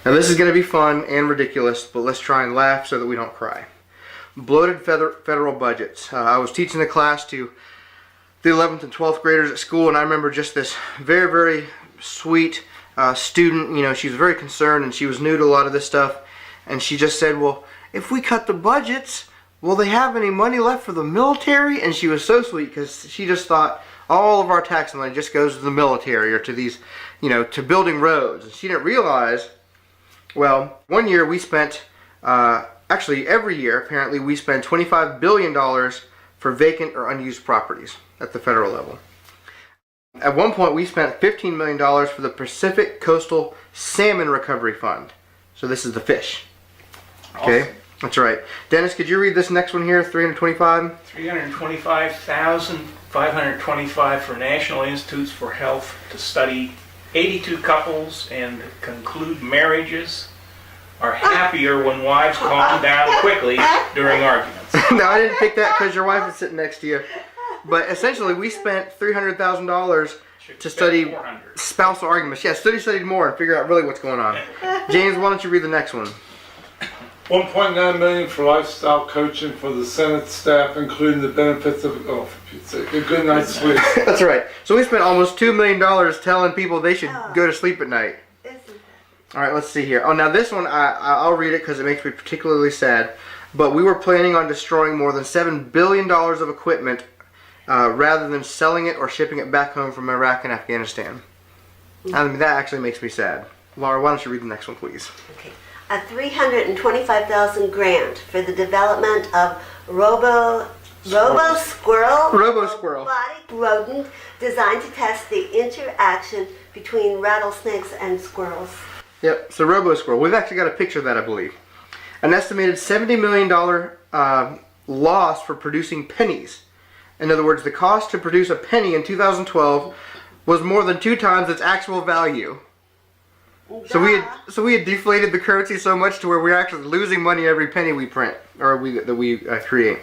Now this is going to be fun and ridiculous, but let's try and laugh so that we don't cry. Bloated federal budgets. I was teaching the class to the 11th and 12th graders at school, and I remember just this very, very sweet student. You know, she was very concerned and she was new to a lot of this stuff, and she just said, well, if we cut the budgets, will they have any money left for the military? And she was so sweet because she just thought all of our tax money just goes to the military or to these, you know, to building roads. And she didn't realize, well, one year we spent, actually every year apparently, we spend $25 billion for vacant or unused properties at the federal level. At one point we spent $15 million for the Pacific Coastal Salmon Recovery Fund. So this is the fish. Okay, awesome. That's right. Dennis, could you read this next one here, 325? 325,525 for National Institutes for Health to study 82 couples and conclude marriages are happier when wives calm down quickly during arguments. No, I didn't pick that because your wife is sitting next to you. But essentially, we spent $300,000 to study spousal arguments. Yeah, studied more and figure out really what's going on. James, why don't you read the next one? $1.9 million for lifestyle coaching for the Senate staff, including the benefits of a good night's sleep. That's right. So we spent almost $2 million telling people they should go to sleep at night. All right, let's see here. Oh, now this one, I'll read it because it makes me particularly sad. But we were planning on destroying more than $7 billion of equipment rather than selling it or shipping it back home from Iraq and Afghanistan. I mean, that actually makes me sad. Laura, why don't you read the next one, please? Okay. A $325,000 grant for the development of Robo-Squirrel robotic rodent designed to test the interaction between rattlesnakes and squirrels. Yep, so Robo-Squirrel. We've actually got a picture of that, I believe. An estimated $70 million loss for producing pennies. In other words, the cost to produce a penny in 2012 was more than 2 times its actual value. So we had deflated the currency so much to where we're actually losing money every penny we print or that we create.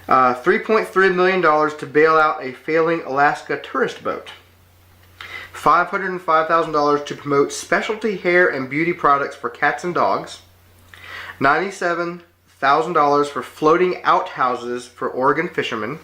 $3.3 million to bail out a failing Alaska tourist boat. $505,000 to promote specialty hair and beauty products for cats and dogs. $97,000 for floating outhouses for Oregon fishermen.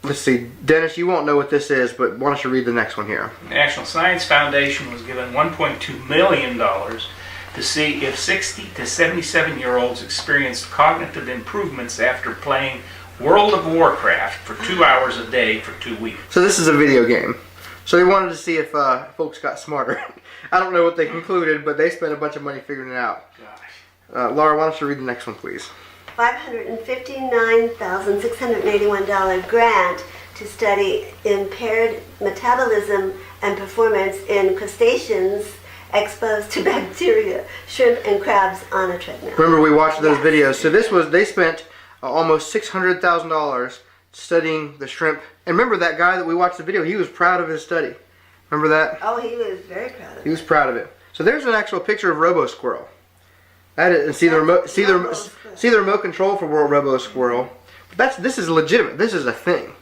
Let's see, Dennis, you won't know what this is, but why don't you read the next one here? The National Science Foundation was given $1.2 million to see if 60 to 77-year-olds experienced cognitive improvements after playing World of Warcraft for 2 hours a day for 2 weeks. So this is a video game. So they wanted to see if folks got smarter. I don't know what they concluded, but they spent a bunch of money figuring it out. Gosh. Laura, why don't you read the next one, please? $559,681 grant to study impaired metabolism and performance in crustaceans exposed to bacteria, shrimp, and crabs on a treadmill. Remember, we watched those videos. So they spent almost $600,000 studying the shrimp. And remember that guy that we watched the video, he was proud of his study. Remember that? Oh, he was very proud of it. He was proud of it. So there's an actual picture of Robo-Squirrel. That is, and see the remote control for Robo-Squirrel. But this is legitimate. This is a thing.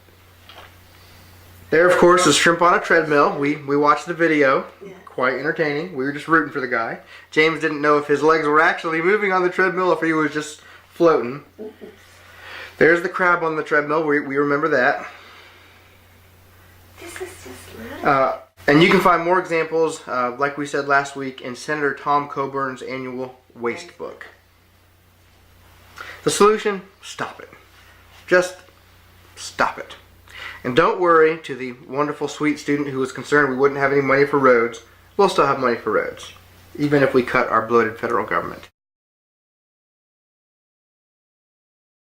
There, of course, is shrimp on a treadmill. We watched the video. Yeah. Quite entertaining. We were just rooting for the guy. James didn't know if his legs were actually moving on the treadmill or if he was just floating. There's the crab on the treadmill. We remember that. This is just little. And you can find more examples, like we said last week, in Senator Tom Coburn's annual waste book. The solution? Stop it. Just stop it. And don't worry, to the wonderful, sweet student who was concerned we wouldn't have any money for roads, we'll still have money for roads, even if we cut our bloated federal government.